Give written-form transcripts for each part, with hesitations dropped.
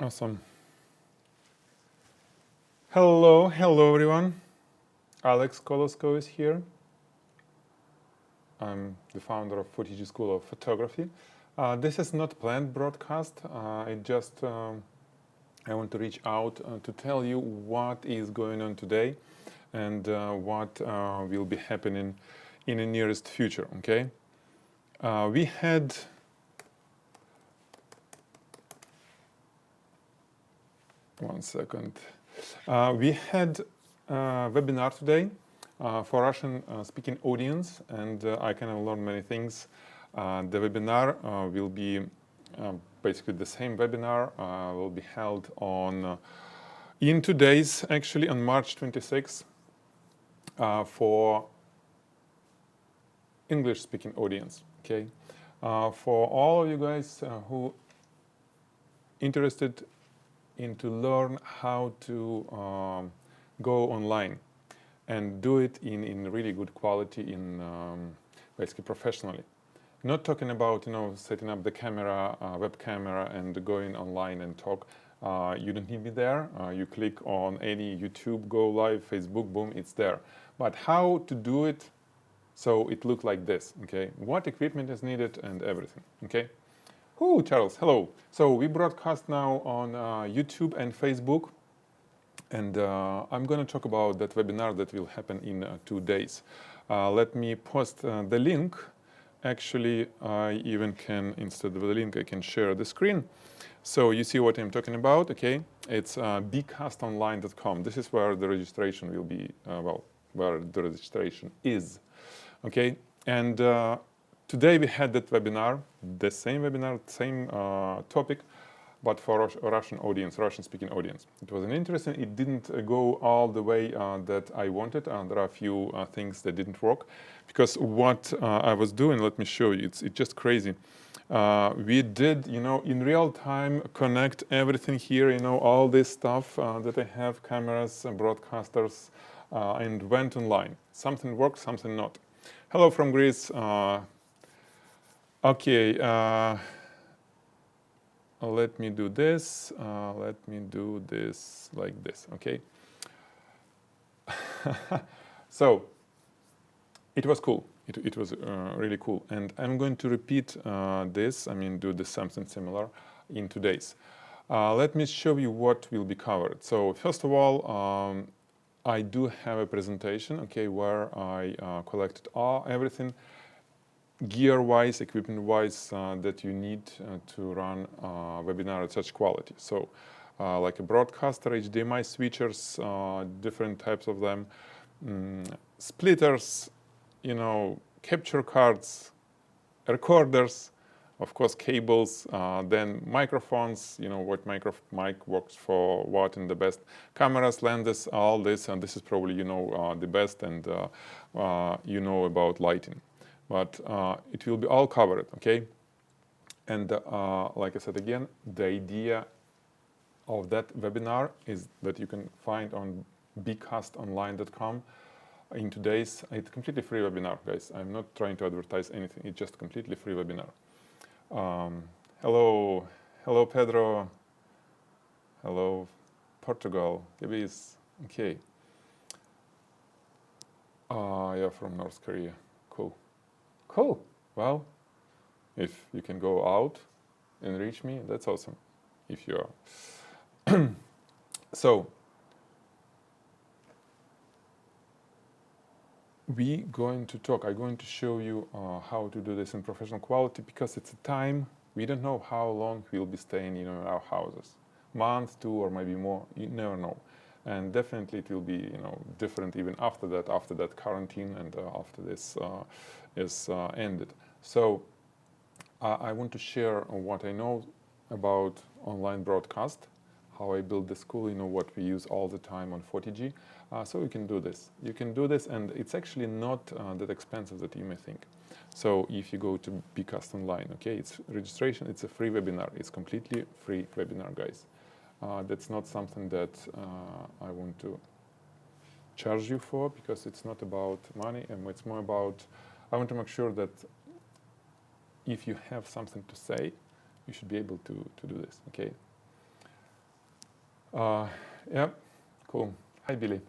Awesome. Hello everyone. Alex Koloskov is here. I'm the founder of Photigy School of Photography. This is not planned broadcast. I want to reach out to tell you what is going on today and what will be happening in the nearest future. Okay. We had one second. We had a webinar today for Russian speaking audience, and I kind of learned many things. The webinar will be basically the same webinar will be held on in 2 days, actually on March 26th, for English speaking audience. Okay, for all of you guys who interested in to learn how to go online and do it in really good quality, in basically professionally. Not talking about setting up the camera, web camera, and going online and talk. You don't need me there. You click on any YouTube, go live, Facebook, boom, it's there. But how to do it so it looks like this? Okay, what equipment is needed and everything. Okay. Oh, Charles, hello. So we broadcast now on YouTube and Facebook, and I'm going to talk about that webinar that will happen in 2 days. Let me post the link. Actually, I even can, instead of the link, I can share the screen. So you see what I'm talking about, okay? It's bcastonline.com. This is where the registration will be, where the registration is, okay? And today we had that webinar, the same webinar, same topic, but for Russian audience, Russian-speaking audience. It was an interesting. It didn't go all the way that I wanted. There are a few things that didn't work, because what I was doing, let me show you. It's just crazy. We did, in real time, connect everything here. All this stuff that I have, cameras, broadcasters, and went online. Something worked, something not. Hello from Greece. Okay, let me do this. Let me do this like this, okay? So, it was cool. It was really cool. And I'm going to repeat this, do this something similar in 2 days. Let me show you what will be covered. So, first of all, I do have a presentation, okay, where I collected everything gear-wise, equipment-wise that you need to run a webinar at such quality. So like a broadcaster, HDMI switchers, different types of them, splitters, capture cards, recorders, of course cables, then microphones, what mic works for what, and the best cameras, lenses, all this, and this is probably the best, and about lighting. But it will be all covered, okay? And like I said again, the idea of that webinar is that you can find on bcastonline.com in 2 days. It's a completely free webinar, guys. I'm not trying to advertise anything. It's just a completely free webinar. Hello Pedro. Hello Portugal. Gabis. Okay. Yeah, from North Korea. Cool. Cool. Well, if you can go out and reach me, that's awesome. If you are. So, I'm going to show you how to do this in professional quality, because it's a time, we don't know how long we'll be staying in our houses. Month, 2, or maybe more, you never know. And definitely it will be different even after that quarantine, and after this is ended. So I want to share what I know about online broadcast, how I build the school, what we use all the time on Photigy. So you can do this. You can do this, and it's actually not that expensive that you may think. So if you go to bcast online, okay, it's registration, it's a free webinar. It's completely free webinar, guys. That's not something that I want to charge you for, because it's not about money, and it's more about, I want to make sure that if you have something to say, you should be able to do this, okay? Yeah, cool. Hi, Billy.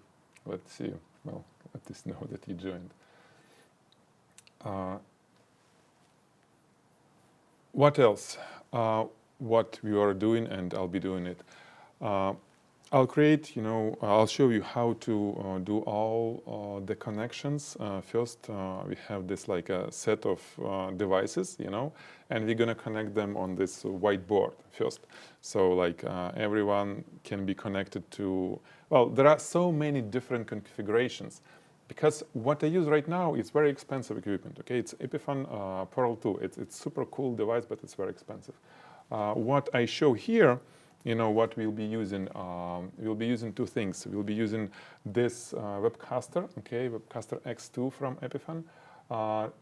Let's see you. Well, let us know that you joined. What else? What we are doing, and I'll be doing it. I'll create, I'll show you how to do all the connections. First, we have this like a set of devices, and we're gonna connect them on this whiteboard first. So like everyone can be connected to, well, there are so many different configurations because what I use right now is very expensive equipment, okay? It's Epiphone Pearl 2. It's super cool device, but it's very expensive. What I show here, what we'll be using two things. We'll be using this webcaster, okay, webcaster X2 from Epiphone.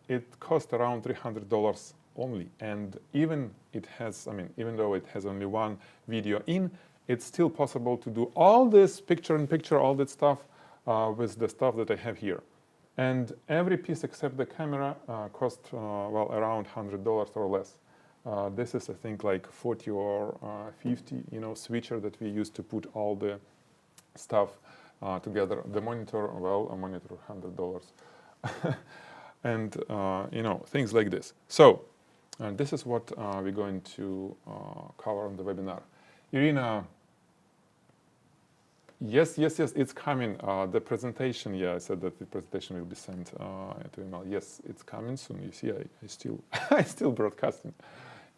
It costs around $300 only, and even though it has only one video in, it's still possible to do all this picture-in-picture, all that stuff with the stuff that I have here. And every piece except the camera costs around $100 or less. This is, I think, like 40 or 50, switcher that we use to put all the stuff together. The monitor, a monitor, $100, and things like this. So, this is what we're going to cover on the webinar. Irina, yes, it's coming. The presentation, yeah, I said that the presentation will be sent to email. Yes, it's coming soon. You see, I still, I still broadcasting.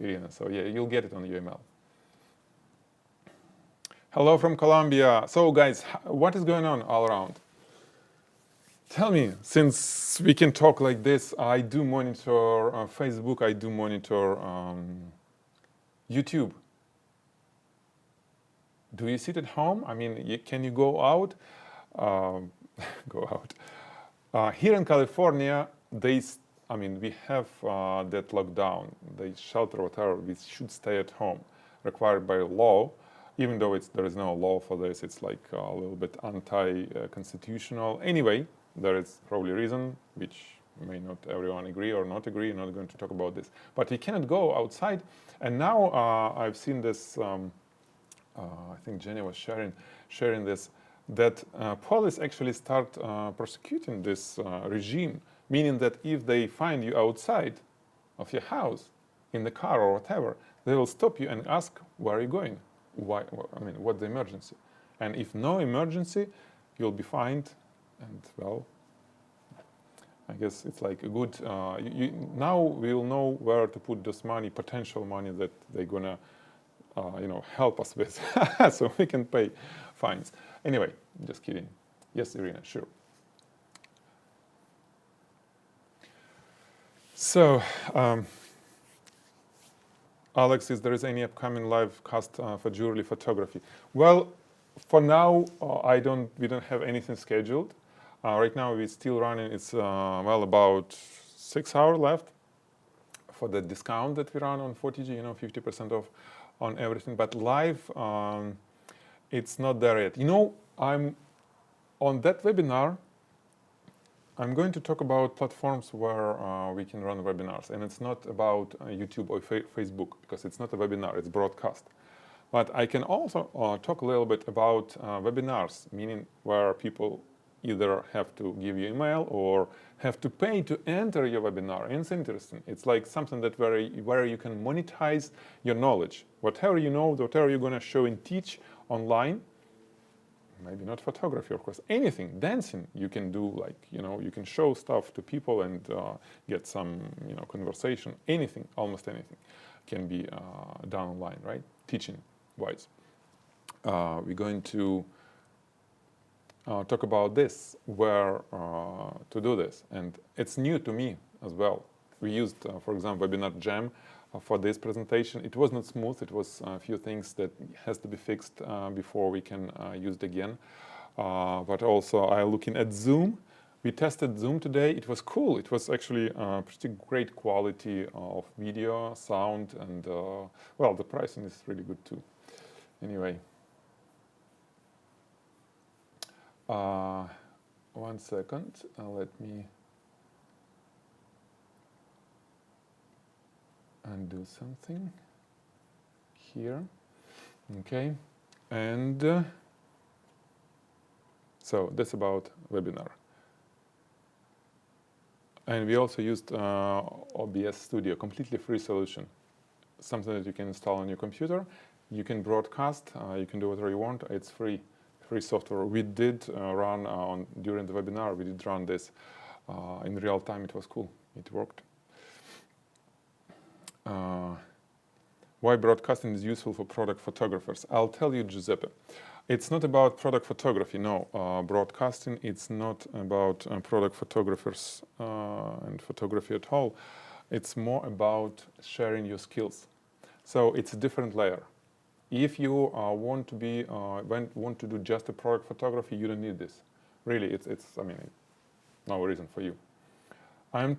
Irina, so yeah, you'll get it on your email. Hello from Colombia. So guys, what is going on all around? Tell me, since we can talk like this, I do monitor Facebook, I do monitor YouTube. Do you sit at home? I mean, can you go out? Go out. Here in California, we have that lockdown, the shelter, whatever. We should stay at home, required by law. Even though there is no law for this, it's like a little bit anti-constitutional. Anyway, there is probably a reason, which may not everyone agree or not agree. I'm not going to talk about this. But we cannot go outside. And now I've seen this, I think Jenny was sharing this, that police actually start prosecuting this regime, meaning that if they find you outside of your house, in the car or whatever, they will stop you and ask, where are you going? Why? What's the emergency? And if no emergency, you'll be fined. And well, I guess it's like a good. Now we'll know where to put this money, potential money that they're gonna, help us with, so we can pay fines. Anyway, just kidding. Yes, Irina, sure. So. Alex, is there any upcoming live cast for jewelry photography? Well, for now, we don't have anything scheduled. Right now, we're still running. It's about 6 hours left for the discount that we run on Photigy. 50% off on everything. But live, it's not there yet. I'm on that webinar. I'm going to talk about platforms where we can run webinars, and it's not about YouTube or Facebook, because it's not a webinar, it's broadcast. But I can also talk a little bit about webinars, meaning where people either have to give you email or have to pay to enter your webinar. And it's interesting. It's like something that where you can monetize your knowledge. Whatever you know, whatever you're going to show and teach online, maybe not photography, of course, anything, dancing, you can do, like, you can show stuff to people and get some, conversation, anything, almost anything can be done online, right? Teaching-wise. We're going to talk about this, where to do this. And it's new to me as well. We used, for example, Webinar Jam for this presentation. It was not smooth. It was a few things that has to be fixed before we can use it again. But also I'm looking at Zoom. We tested Zoom today. It was cool. It was actually pretty great quality of video, sound, and the pricing is really good too. Anyway. 1 second. Let me undo something here. Okay. And so that's about webinar. And we also used OBS Studio, completely free solution. Something that you can install on your computer. You can broadcast, you can do whatever you want. It's free software. We did run during the webinar, we did run this in real time. It was cool, it worked. Why broadcasting is useful for product photographers? I'll tell you, Giuseppe. It's not about product photography, no. Broadcasting, it's not about product photographers and photography at all. It's more about sharing your skills. So it's a different layer. If you want to do just a product photography, you don't need this. Really, it's I mean, no reason for you. I'm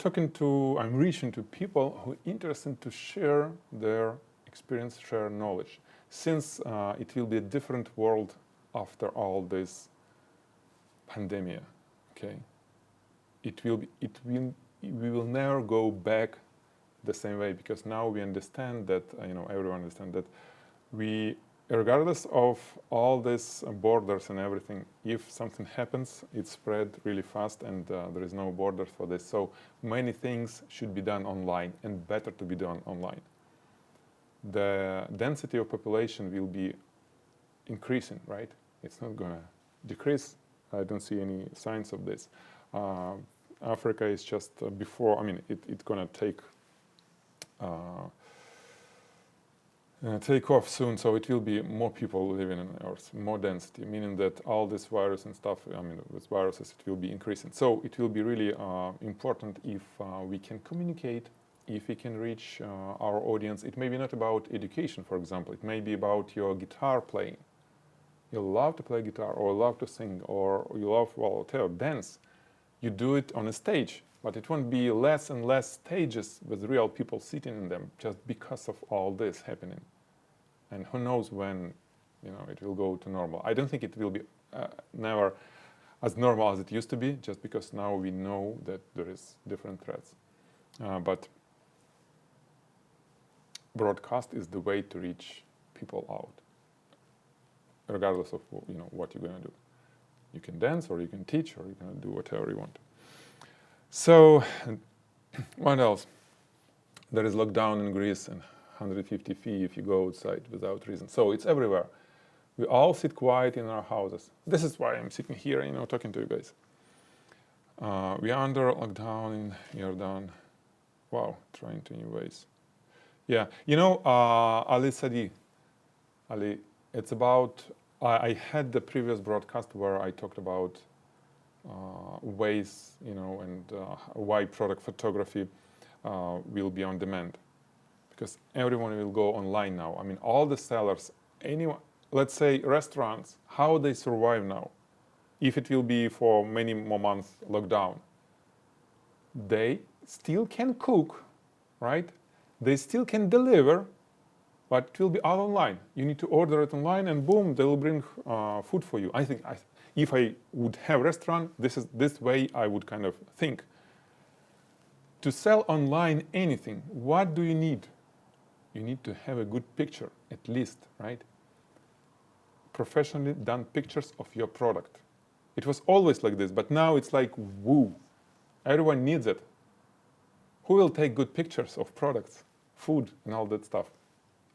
reaching to people who are interested to share their experience, share knowledge. Since it will be a different world after all this pandemic, okay? We will never go back the same way, because now we understand that, everyone understands that regardless of all these borders and everything, if something happens, it spread really fast, and there is no border for this. So many things should be done online, and better to be done online. The density of population will be increasing, right? It's not going to decrease. I don't see any signs of this. Africa is just before, it's going to take off soon, so it will be more people living on Earth, more density, meaning that all this virus and stuff, with viruses, it will be increasing. So it will be really important if we can communicate, if we can reach our audience. It may be not about education, for example. It may be about your guitar playing. You love to play guitar, or love to sing, or you love, dance. You do it on a stage, but it won't be less and less stages with real people sitting in them, just because of all this happening. And who knows when, it will go to normal. I don't think it will be never as normal as it used to be, just because now we know that there is different threats. But broadcast is the way to reach people out, regardless of what you're going to do. You can dance, or you can teach, or you can do whatever you want. So, what else? There is lockdown in Greece and 150 fee if you go outside without reason. So it's everywhere. We all sit quiet in our houses. This is why I'm sitting here, talking to you guys. We are under lockdown in Jordan. Wow, trying to new ways. Yeah, Ali Sadi. Ali, it's about, I had the previous broadcast where I talked about ways, and why product photography will be on demand. Because everyone will go online now. All the sellers, anyone, let's say restaurants, how they survive now, if it will be for many more months lockdown. They still can cook, right? They still can deliver, but it will be all online. You need to order it online, and boom, they will bring food for you. I think if I would have a restaurant, this way I would kind of think. To sell online anything, what do you need? You need to have a good picture, at least, right? Professionally done pictures of your product. It was always like this, but now it's like, woo, everyone needs it. Who will take good pictures of products, food, and all that stuff?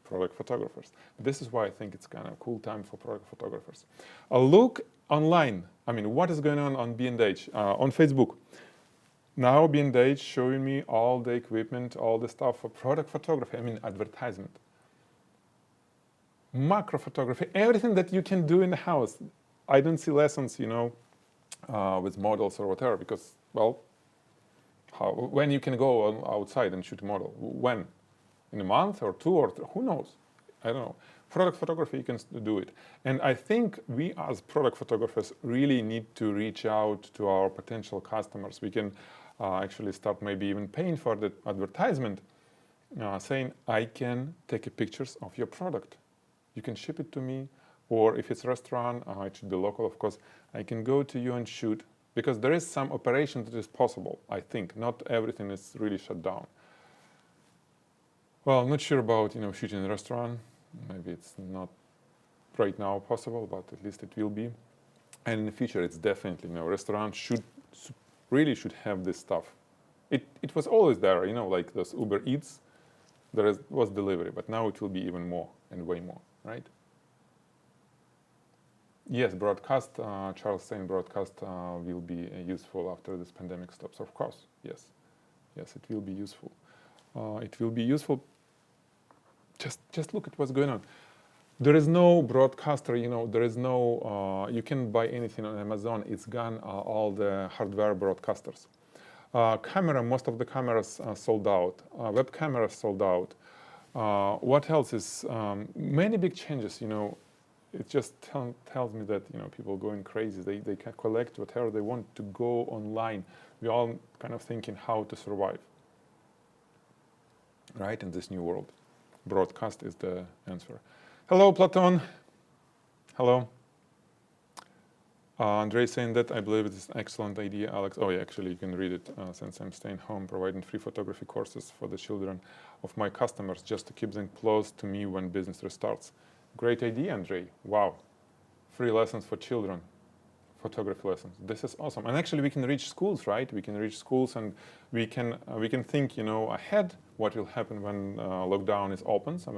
Product photographers. This is why I think it's kind of a cool time for product photographers. A look online. What is going on B&H, on Facebook? Now B&H showing me all the equipment, all the stuff for product photography, advertisement. Macro photography, everything that you can do in the house. I don't see lessons, with models or whatever, because, when you can go outside and shoot a model? When? In a month or two or three? Who knows? I don't know. Product photography, you can do it. And I think we as product photographers really need to reach out to our potential customers. We can actually start maybe even paying for the advertisement, saying, I can take pictures of your product. You can ship it to me, or if it's a restaurant, it should be local, of course. I can go to you and shoot, because there is some operation that is possible, I think. Not everything is really shut down. Well, I'm not sure about, shooting in a restaurant. Maybe it's not right now possible, but at least it will be. And in the future, it's definitely, restaurants really should have this stuff. It was always there, like those Uber Eats, was delivery, but now it will be even more and way more, right? Yes, broadcast, Charles saying broadcast will be useful after this pandemic stops, of course, yes. Yes, it will be useful. It will be useful. Just look at what's going on. There is no broadcaster, there is no, you can buy anything on Amazon. It's gone, all the hardware broadcasters. Camera, most of the cameras sold out. Web cameras sold out. What else is, many big changes, it just tells me that, people going crazy. They can collect whatever they want to go online. We're all kind of thinking how to survive, right, in this new world. Broadcast is the answer. Hello, Platon. Hello. Andrei saying that I believe it's an excellent idea, Alex. Oh, yeah, actually, you can read it. Since I'm staying home, providing free photography courses for the children of my customers just to keep them close to me when business restarts. Great idea, Andrei. Wow. Free lessons for children. Photography lessons. This is awesome. And actually, we can reach schools, right? We can reach schools, and we can think, ahead what will happen when lockdown is open. So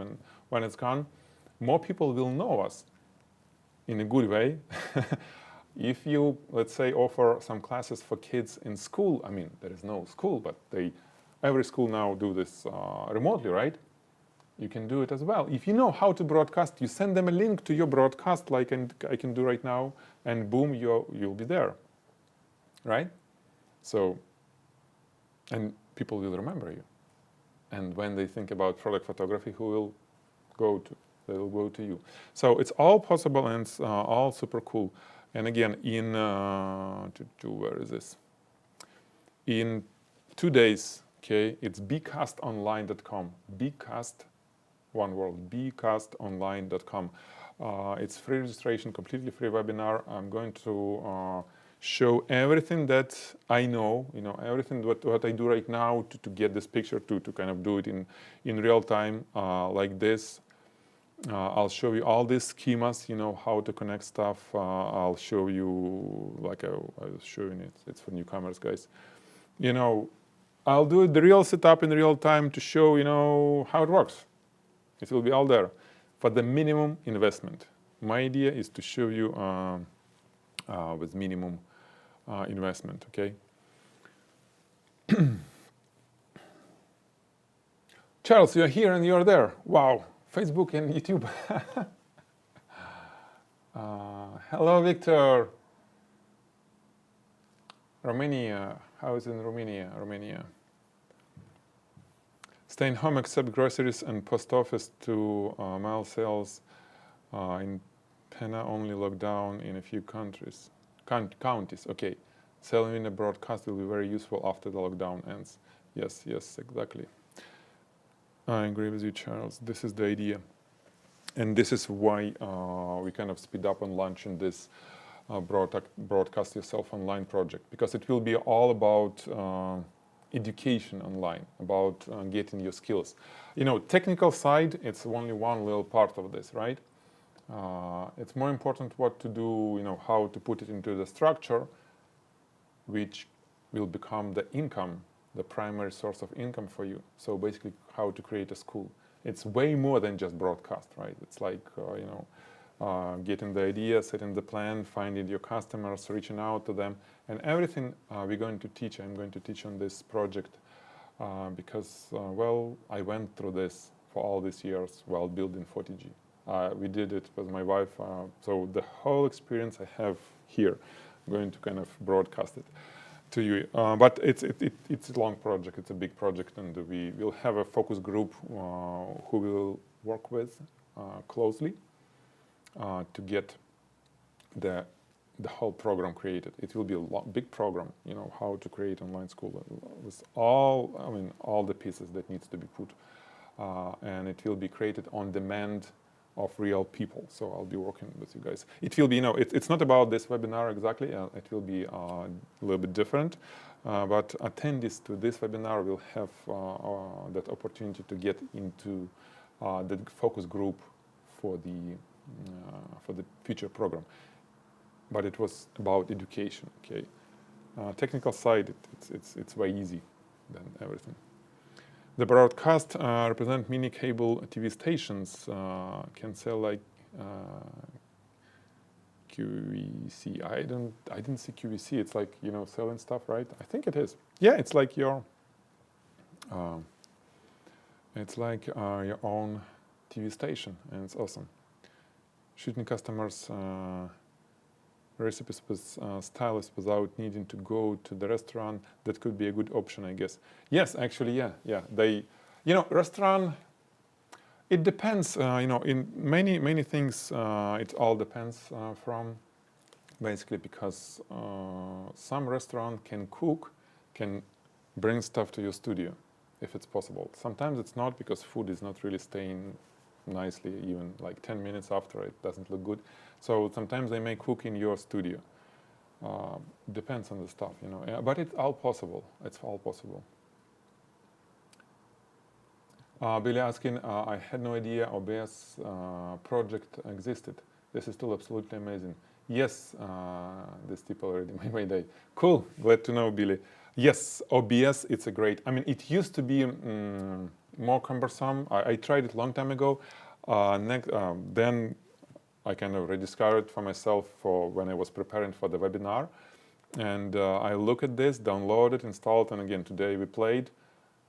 when it's gone, more people will know us in a good way. If you, let's say, offer some classes for kids in school, there is no school, but every school now do this remotely, right? You can do it as well. If you know how to broadcast, you send them a link to your broadcast, like I can do right now, and boom, you'll be there, right? So, and people will remember you. And when they think about product photography, who will go to? They will go to you. So it's all possible, and it's all super cool. And again, where is this? In 2 days, okay, it's bcastonline.com. Bcast, one word, bcastonline.com. It's free registration, completely free webinar. I'm going to show everything that I know, everything what I do right now to get this picture, to kind of do it in real time, like this. I'll show you all these schemas, how to connect stuff. I'll show you, like I was showing it. It's for newcomers, guys. I'll do the real setup in real time to show, how it works. It will be all there for the minimum investment. My idea is to show you with minimum investment, okay? Charles, you're here and you're there. Wow. Facebook and YouTube. Hello, Victor. Romania. How is it in Romania? Romania. Staying home except groceries and post office to mail sales. In Pena only lockdown in a few countries. Counties. Okay. Selling in a broadcast will be very useful after the lockdown ends. Yes, exactly. I agree with you, Charles. This is the idea. And this is why we kind of speed up on launching this Broadcast Yourself Online project, because it will be all about education online, about getting your skills. Technical side, it's only one little part of this, right? It's more important what to do, how to put it into the structure, which will become the income, the primary source of income for you. So basically how to create a school. It's way more than just broadcast, right? It's like, getting the idea, setting the plan, finding your customers, reaching out to them, and everything I'm going to teach on this project because, I went through this for all these years while building Photigy. We did it with my wife, so the whole experience I have here, I'm going to kind of broadcast it to you, but it's a long project. It's a big project, and we will have a focus group who will work with closely to get the whole program created. It will be a big program, how to create online school with all the pieces that needs to be put, and it will be created on demand of real people. So I'll be working with you guys. It will be, it's not about this webinar exactly. It will be a little bit different, but attendees to this webinar will have that opportunity to get into the focus group for the for the future program. But it was about education. Okay, technical side, it's way easy than everything. The broadcast represent mini cable TV stations, can sell like QVC. I didn't see QVC. It's like, you know, selling stuff, right? I think it is. Yeah, it's like your own TV station, and it's awesome. Shooting customers recipes with stylists without needing to go to the restaurant, that could be a good option, I guess. Yes, actually, yeah. They, you know, restaurant, it depends, you know, in many things, it all depends from, basically, because some restaurant can cook, can bring stuff to your studio, if it's possible. Sometimes it's not, because food is not really staying nicely, even like 10 minutes after it doesn't look good. So sometimes they may cook in your studio. Depends on the stuff, you know. Yeah, but it's all possible. It's all possible. Billy asking, I had no idea OBS project existed. This is still absolutely amazing. Yes, these people already made my day. Cool, glad to know, Billy. Yes, OBS, it's a great, I mean, it used to be more cumbersome. I tried it a long time ago. Then I kind of rediscovered for myself for when I was preparing for the webinar. And I look at this, download it, install it, and again, today we played.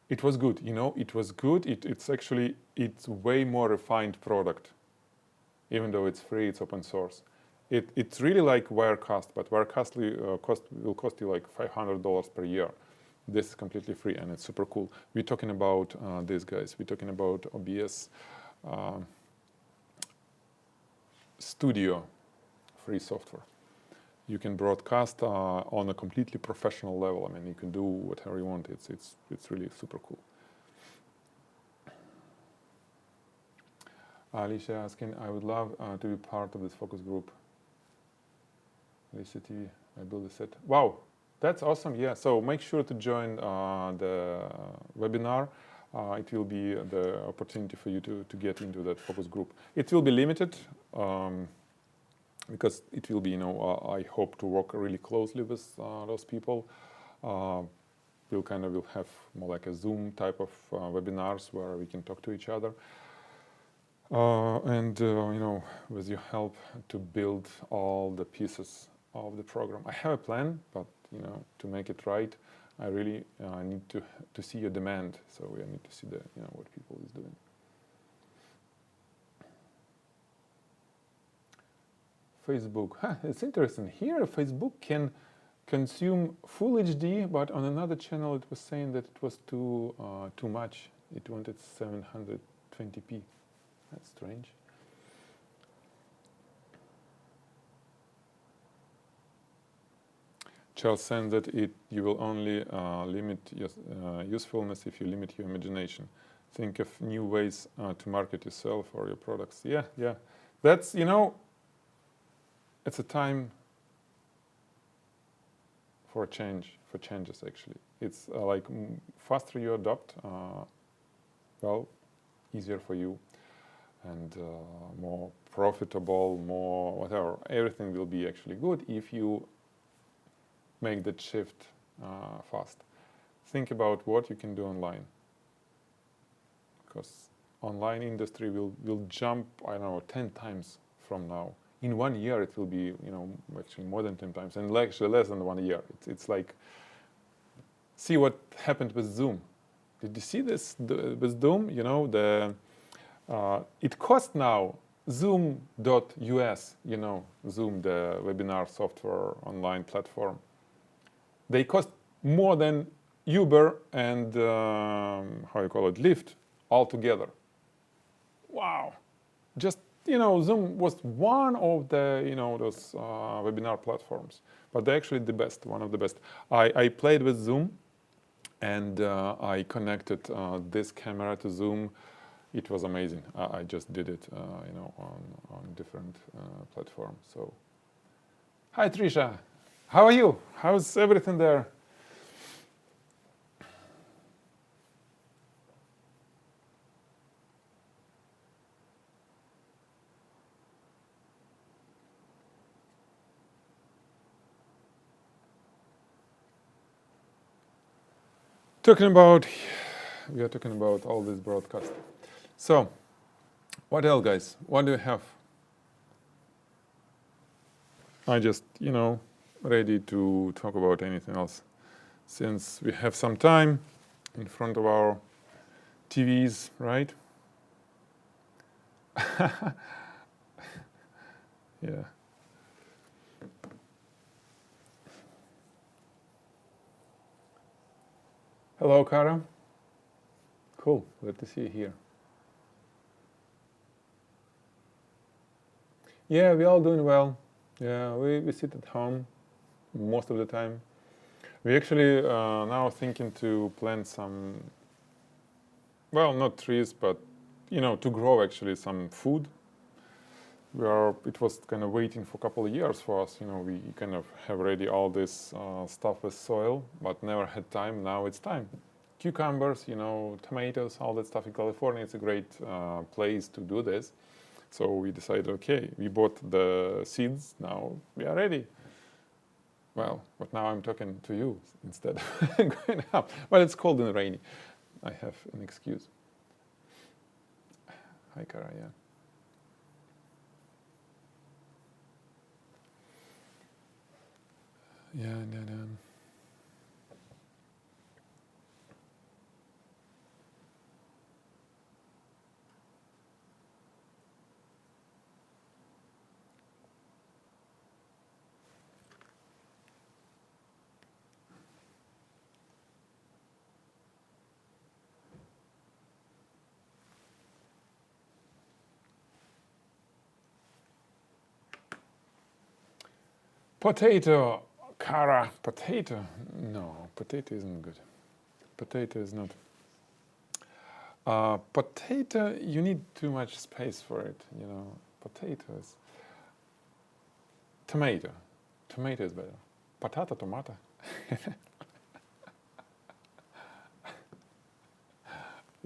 It was good, you know, it was good. It's actually, it's way more refined product. Even though it's free, it's open source. It's really like Wirecast, but Wirecast will cost you like $500 per year. This is completely free, and it's super cool. We're talking about these guys. We're talking about OBS Studio, free software. You can broadcast on a completely professional level. I mean, you can do whatever you want. It's really super cool. Alicia asking, I would love to be part of this focus group. Alicia TV, I build a set. Wow, that's awesome. Yeah, so make sure to join the webinar. It will be the opportunity for you to get into that focus group. It will be limited because it will be, you know, I hope to work really closely with those people. We'll have more like a Zoom type of webinars where we can talk to each other. And you know, with your help to build all the pieces of the program. I have a plan, but you know, to make it right, I really need to see your demand. So I need to see what people is doing. Facebook, it's interesting. Here, Facebook can consume full HD, but on another channel, it was saying that it was too much. It wanted 720p. That's strange. Charles said that you will only limit your usefulness if you limit your imagination. Think of new ways to market yourself or your products. Yeah. That's, you know, it's a time for changes actually. It's like faster you adopt, well, easier for you, and more profitable, more whatever. Everything will be actually good if you make that shift fast. Think about what you can do online, because online industry will jump, I don't know, 10 times from now. In 1 year, it will be, you know, actually more than 10 times, and actually less than 1 year. It's like, see what happened with Zoom. Did you see this with Zoom? You know, it costs now Zoom.us, you know, Zoom, the webinar software online platform. They cost more than Uber and, how you call it, Lyft altogether. Wow. Just, you know, Zoom was one of the, you know, those webinar platforms, but they're actually the best, one of the best. I played with Zoom, and I connected this camera to Zoom. It was amazing. I just did it, you know, on different platforms. So, hi Trisha, how are you? How's everything there? we are talking about all this broadcast. So, what else, guys? What do you have? I just, ready to talk about anything else. Since we have some time in front of our TVs, right? Yeah. Hello, Kara. Cool. Good to see you here. Yeah, we're all doing well. Yeah, we sit at home most of the time. We actually now thinking to plant some, well, not trees, but to grow actually some food. It was kind of waiting for a couple of years for us. We kind of have ready all this stuff with soil, but never had time. Now it's time. Cucumbers, tomatoes, all that stuff in California. It's a great place to do this. So we decided, okay, we bought the seeds. Now we are ready. Well, but now I'm talking to you instead of going up. Well, it's cold and rainy. I have an excuse. Hi, Kara, yeah. Yeah, and then potato, Kara, potato. No, potato isn't good. Potato is not. Potato, you need too much space for it. Potatoes. Tomato. Tomato is better. Patata, tomato.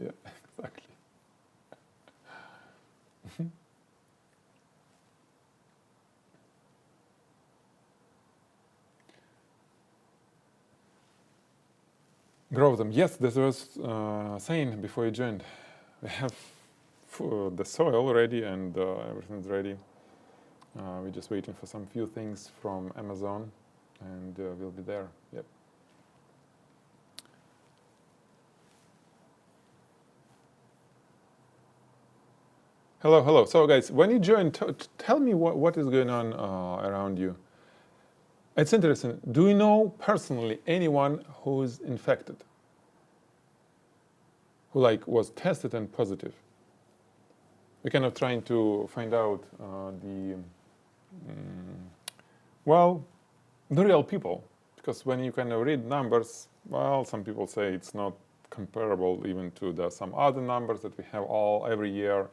Yeah, exactly. Grow them. Yes, this was saying before you joined. We have the soil ready and everything's ready. We're just waiting for some few things from Amazon, and we'll be there. Yep. Hello, hello. So, guys, when you join, tell me what is going on around you. It's interesting. Do you know personally anyone who is infected? Who was tested and positive? We're kind of trying to find out the real people. Because when you kind of read numbers, well, some people say it's not comparable even to some other numbers that we have every year,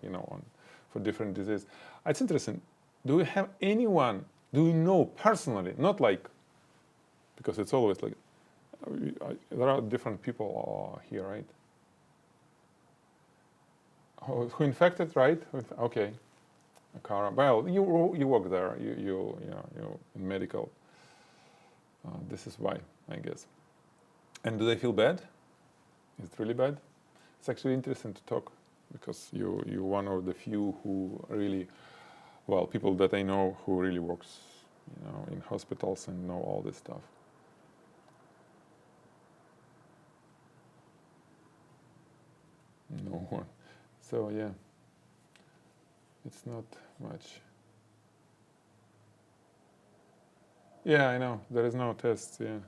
for different diseases. It's interesting. Do you have anyone? Do you know personally? Not because it's always there are different people here, right? Who infected, right? Okay, Kara. Well, you work there. You in medical. This is why, I guess. And do they feel bad? Is it really bad? It's actually interesting to talk because you're one of the few who really, people that I know who really works, in hospitals and know all this stuff. No one. So yeah, it's not much. Yeah, I know. There is no tests, yeah.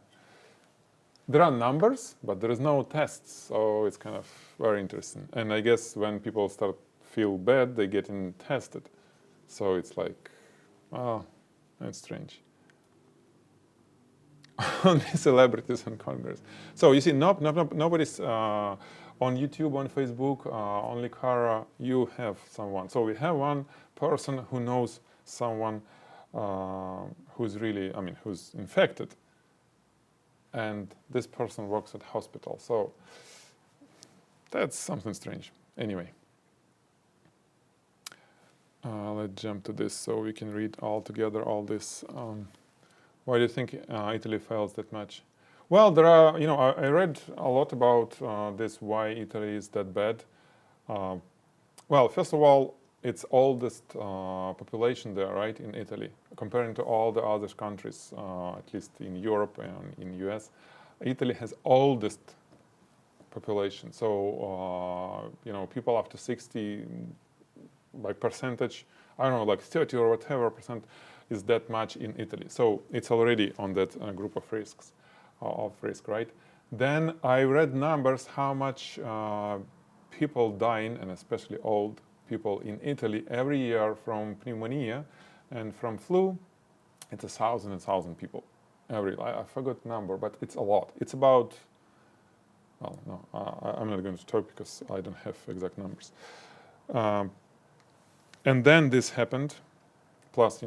There are numbers, but there is no tests, so it's kind of very interesting. And I guess when people start feel bad, they get tested. So it's that's strange. Only celebrities on Congress. So you see, nobody's on YouTube, on Facebook, only Kara, you have someone. So we have one person who knows someone who's who's infected. And this person works at hospital. So that's something strange. Anyway, let's jump to this so we can read all together all this. Why do you think Italy fails that much? Well, there are, I read a lot about this, why Italy is that bad. Uh, well, first of all, it's oldest population there, right, in Italy, comparing to all the other countries, at least in Europe and in US. Italy has oldest population. So, people after 60, by percentage, I don't know, like 30 or whatever percent is that much in Italy. So it's already on that group of risks, right? Then I read numbers how much people dying, and especially old people in Italy every year from pneumonia and from flu. It's 1,000 people every. I forgot the number, but it's a lot. It's about. Well, no, I'm not going to talk because I don't have exact numbers. And then this happened. Plus, they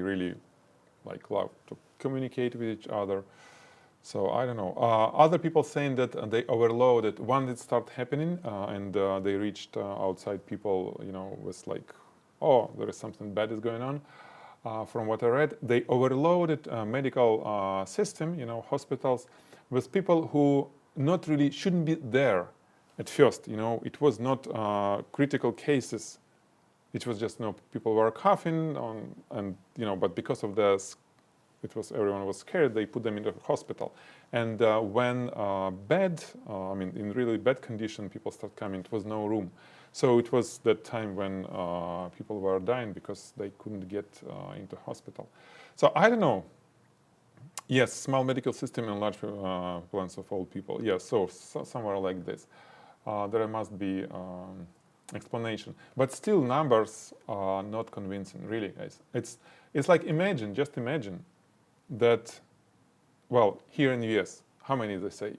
really love to communicate with each other. So I don't know. Other people saying that they overloaded. When it started happening, and they reached outside people, was like, oh, there is something bad is going on. From what I read, they overloaded medical system, hospitals, with people who not really shouldn't be there at first. It was not critical cases. It was just, people were coughing on, and but because of this, everyone was scared. They put them in the hospital, and when bad, in really bad condition, people start coming. It was no room, so it was that time when people were dying because they couldn't get into hospital. So I don't know. Yes, small medical system and large plans of old people. Yes, so somewhere like this, there must be explanation, but still numbers are not convincing. Really, guys, it's like just imagine that. Well, here in the US, how many they say?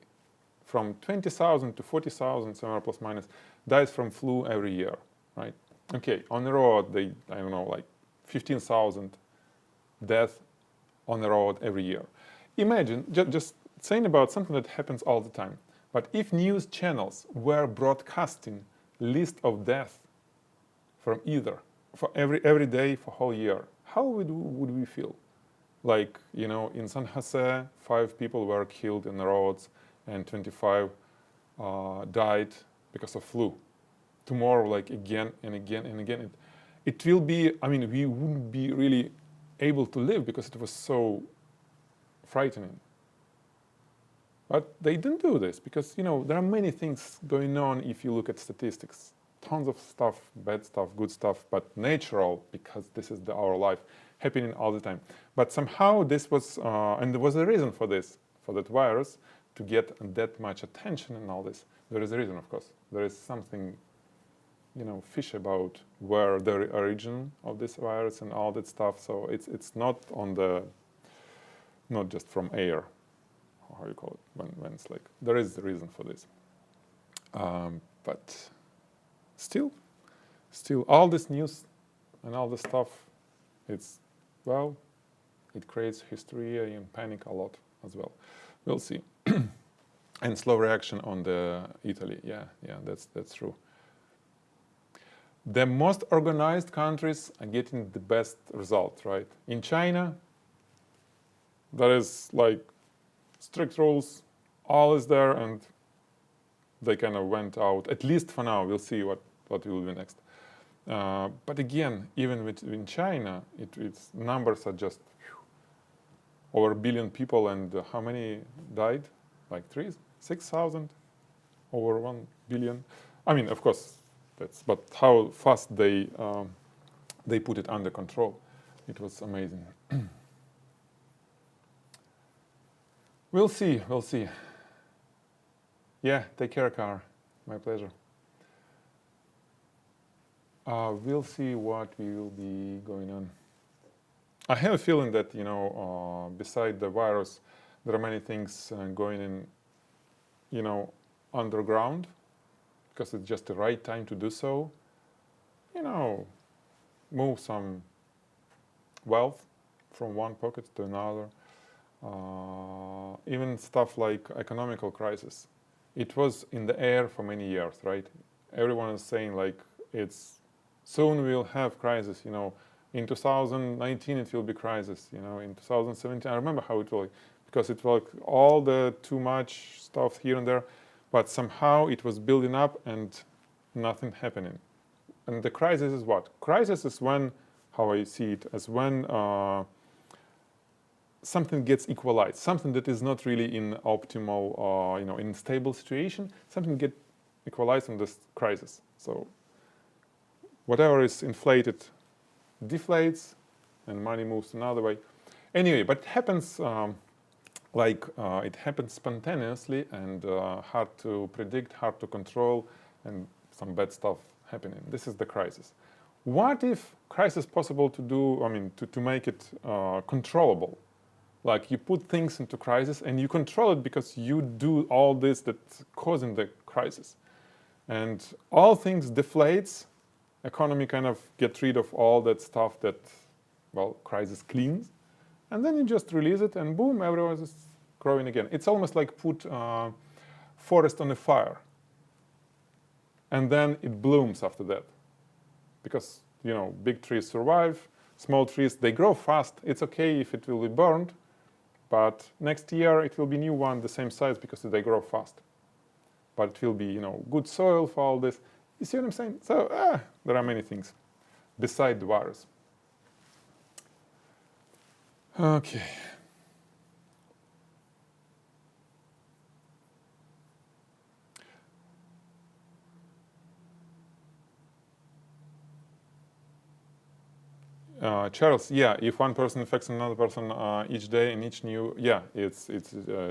From 20,000 to 40,000, somewhere plus minus, dies from flu every year, right? Okay, on the road, I don't know, like 15,000 deaths on the road every year. Imagine, just saying about something that happens all the time. But if news channels were broadcasting list of deaths from either, for every day for whole year, how would we feel? Like, in San Jose, 5 people were killed in the roads and 25 died because of flu. Tomorrow, like again and again and again. It will be, we wouldn't be really able to live because it was so frightening. But they didn't do this because, there are many things going on if you look at statistics. Tons of stuff, bad stuff, good stuff, but natural, because this is our life, happening all the time. But somehow this was, and there was a reason for this, for that virus to get that much attention and all this. There is a reason, of course. There is something, fish about where the origin of this virus and all that stuff. So it's not not just from air, how you call it, when it's like, there is a reason for this. But still all this news and all this stuff, it creates hysteria and panic a lot as well. We'll see. And slow reaction on the Italy. Yeah, that's true. The most organized countries are getting the best results, right? In China, there is like strict rules, all is there, and they kind of went out, at least for now. We'll see what will be next. But again, even in China, its numbers are just over 1 billion people, and how many died? Like 6,000, over 1 billion. Of course, but how fast they put it under control. It was amazing. We'll see. Yeah, take care, Car. My pleasure. We'll see what will be going on. I have a feeling that, beside the virus, there are many things going in, underground, because it's just the right time to do so. Move some wealth from one pocket to another. Even stuff like economical crisis. It was in the air for many years, right? Everyone is saying like soon we'll have crisis, In 2019 it will be crisis. In 2017 I remember how it was, because it was all the too much stuff here and there, but somehow it was building up and nothing happening. And the crisis is what? Crisis is when, how I see it, as when something gets equalized, something that is not really in optimal, in stable situation, something gets equalized in this crisis. So whatever is inflated deflates and money moves another way. Anyway, but it happens it happens spontaneously and hard to predict, hard to control, and some bad stuff happening. This is the crisis. What if crisis possible to do, to make it controllable? Like you put things into crisis and you control it because you do all this that's causing the crisis. And all things deflates, economy kind of gets rid of all that stuff that, well, crisis cleans. And then you just release it and boom, everyone is growing again. It's almost like put forest on a fire. And then it blooms after that. Because, big trees survive, small trees, they grow fast. It's okay if it will be burned, but next year it will be new one, the same size, because they grow fast. But it will be, good soil for all this. You see what I'm saying? So, there are many things beside the virus. Okay. Charles, yeah, if one person infects another person each day in each new, it's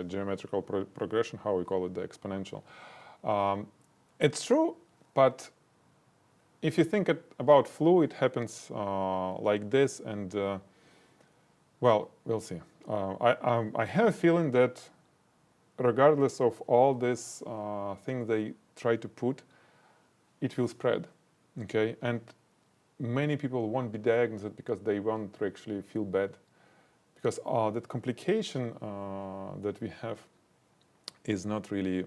geometrical progression, how we call it, the exponential. It's true, but if you think about flu, it happens like this, and well, we'll see. I have a feeling that regardless of all this thing they try to put, it will spread, okay? And many people won't be diagnosed because they won't actually feel bad. Because that complication that we have is not really,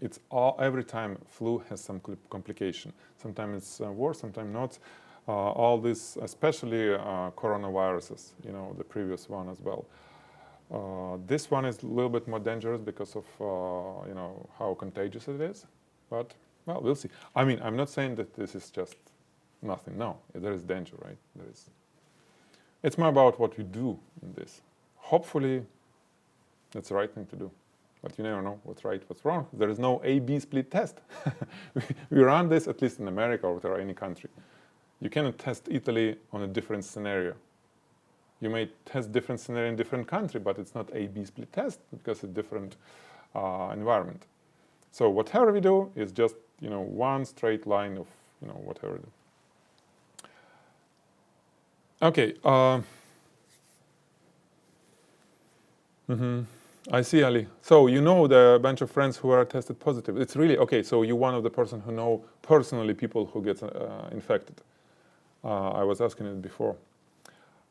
it's every time flu has some complication. Sometimes it's worse, sometimes not. All this, especially coronaviruses, the previous one as well. This one is a little bit more dangerous because of, how contagious it is. But, well, we'll see. I'm not saying that this is just nothing. No, there is danger, right? There is. It's more about what you do in this. Hopefully, that's the right thing to do. But you never know what's right, what's wrong. There is no A-B split test. We run this, at least in America or any country. You cannot test Italy on a different scenario. You may test different scenario in different country, but it's not A-B split test because it's different environment. So whatever we do is just, one straight line of, whatever. Okay. I see, Ali. So the bunch of friends who are tested positive. It's really okay. So you're one of the person who know personally people who get infected. I was asking it before.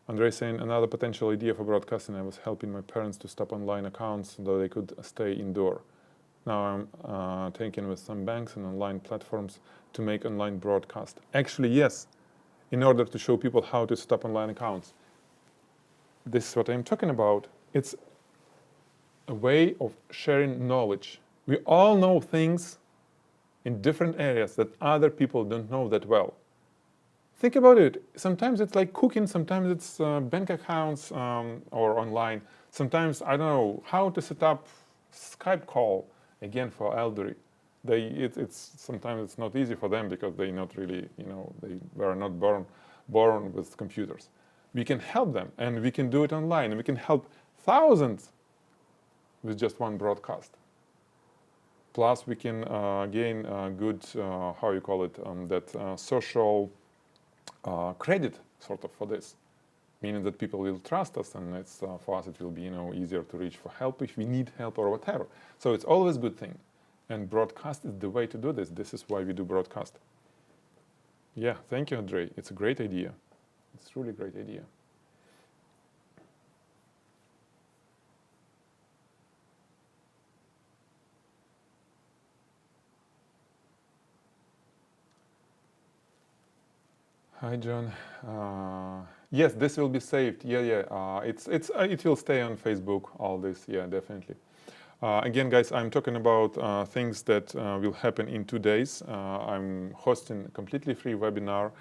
Andrei saying another potential idea for broadcasting. I was helping my parents to stop online accounts so they could stay indoor. Now I'm taking with some banks and online platforms to make online broadcast. Actually, yes, in order to show people how to stop online accounts. This is what I'm talking about. It's a way of sharing knowledge. We all know things in different areas that other people don't know that well. Think about it. Sometimes it's like cooking, sometimes it's bank accounts or online. Sometimes, I don't know, how to set up Skype call, again, for elderly. Sometimes it's not easy for them because they not really, they were not born with computers. We can help them, and we can do it online, and we can help thousands with just one broadcast. Plus, we can gain good, how you call it, that social credit, sort of, for this. Meaning that people will trust us, and it's for us it will be, easier to reach for help if we need help or whatever. So it's always a good thing. And broadcast is the way to do this. This is why we do broadcast. Yeah, thank you, Andrei. It's a great idea. It's really a great idea. Hi, John. Yes, this will be saved. Yeah. It will stay on Facebook. All this. Yeah, definitely. Again, guys, I'm talking about things that will happen in 2 days. I'm hosting a completely free webinar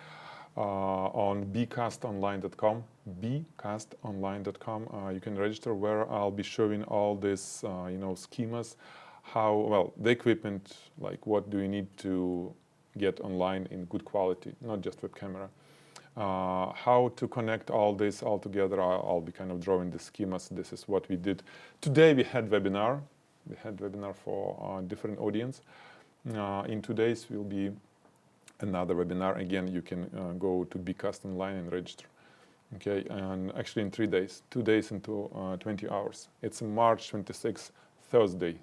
on bcastonline.com. bcastonline.com. You can register where I'll be showing all this, schemas, how well the equipment, like what do you need to get online in good quality, not just web camera. How to connect all this all together. I'll be kind of drawing the schemas. This is what we did. Today we had webinar. We had webinar for different audience. In 2 days will be another webinar. Again, you can go to Bcast Online and register. Okay, and actually in 3 days, 2 days into 20 hours. It's March 26th, Thursday.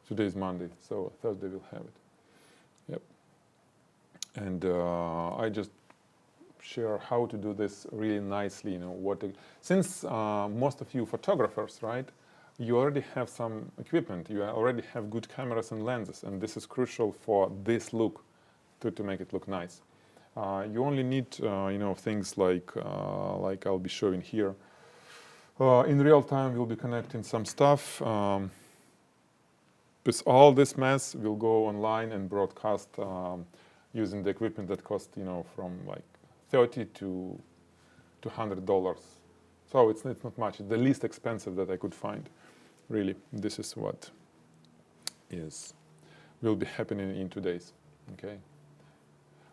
Today is Monday, so Thursday we'll have it. Yep. And I just share how to do this really nicely. Since most of you photographers, right, you already have some equipment, you already have good cameras and lenses, and this is crucial for this look, to make it look nice. You only need things like I'll be showing here. In real time we'll be connecting some stuff. With all this mess we'll go online and broadcast using the equipment that cost from like $30 to $100. So it's not much. It's the least expensive that I could find. Really, this is what will be happening in 2 days. Okay.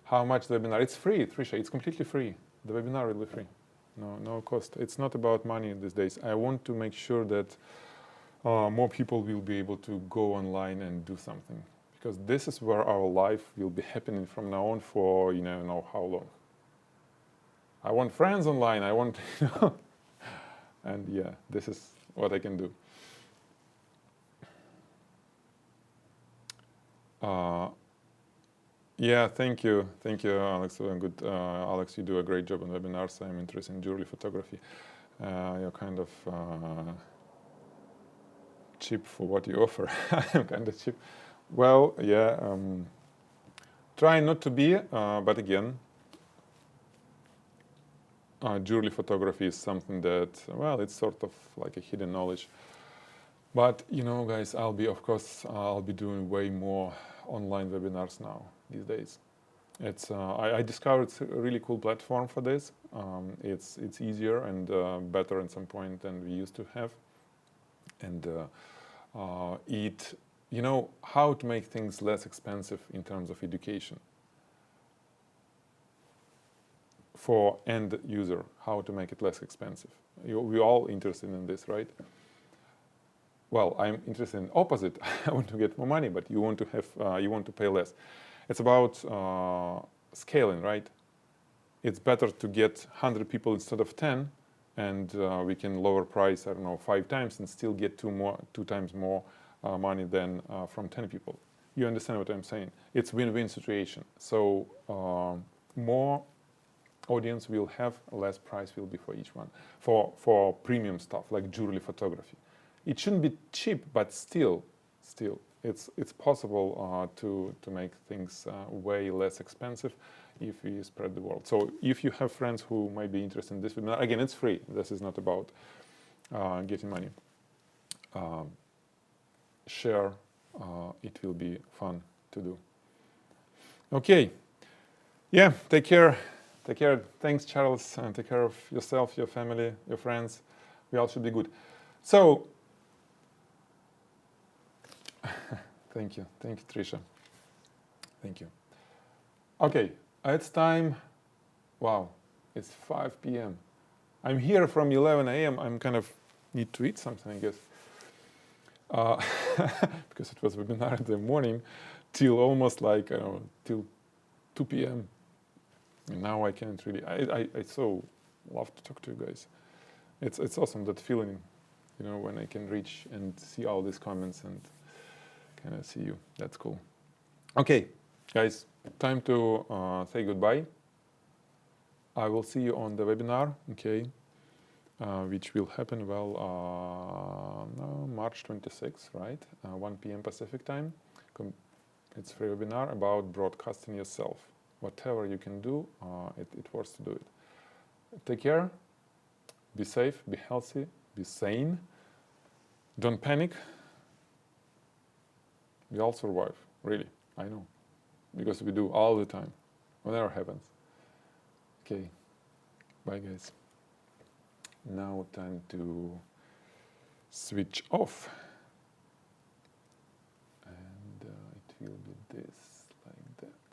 How much the webinar? It's free, Trisha. It's completely free. The webinar will be free. No cost. It's not about money these days. I want to make sure that more people will be able to go online and do something, because this is where our life will be happening from now on for know how long. I want friends online. I want, and yeah, this is what I can do. Yeah, thank you, Alex. Good, Alex. You do a great job on webinars. I'm interested in jewelry photography. You're kind of cheap for what you offer. I'm kind of cheap. Well, yeah. Try not to be, but again. Jewelry photography is something that, well, it's sort of like a hidden knowledge. But, guys, I'll be doing way more online webinars now these days. I discovered it's a really cool platform for this. It's easier and better at some point than we used to have. And how to make things less expensive in terms of education. For end user, how to make it less expensive. We're all interested in this, right? Well, I'm interested in opposite. I want to get more money, but you want to pay less. It's about scaling, right? It's better to get 100 people instead of 10, and we can lower price, 5 times, and still get 2 times more money than from 10 people. You understand what I'm saying? It's win-win situation. So more audience will have, less price will be for each one. For premium stuff like jewelry photography, it shouldn't be cheap, but still, it's possible to make things way less expensive if we spread the word. So if you have friends who might be interested in this webinar, again, it's free. This is not about getting money. Share. It will be fun to do. Okay. Yeah. Take care. Take care. Thanks, Charles. And take care of yourself, your family, your friends. We all should be good. So, thank you, Trisha. Thank you. Okay, it's time. Wow, it's 5 p.m. I'm here from 11 a.m. I'm kind of need to eat something, I guess, because it was webinar in the morning till almost like till 2 p.m. And now I can't really. I so love to talk to you guys. It's awesome, that feeling, when I can reach and see all these comments and kind of see you. That's cool. Okay, guys, time to say goodbye. I will see you on the webinar, okay, which will happen, March 26th, right? 1 p.m. Pacific time. It's free webinar about broadcasting yourself. whatever you can do, it worth to do it. Take care, be safe, be healthy, be sane, don't panic. We all survive, really, I know, because we do all the time, whatever happens. Okay, bye guys. Now time to switch off, and it will be this.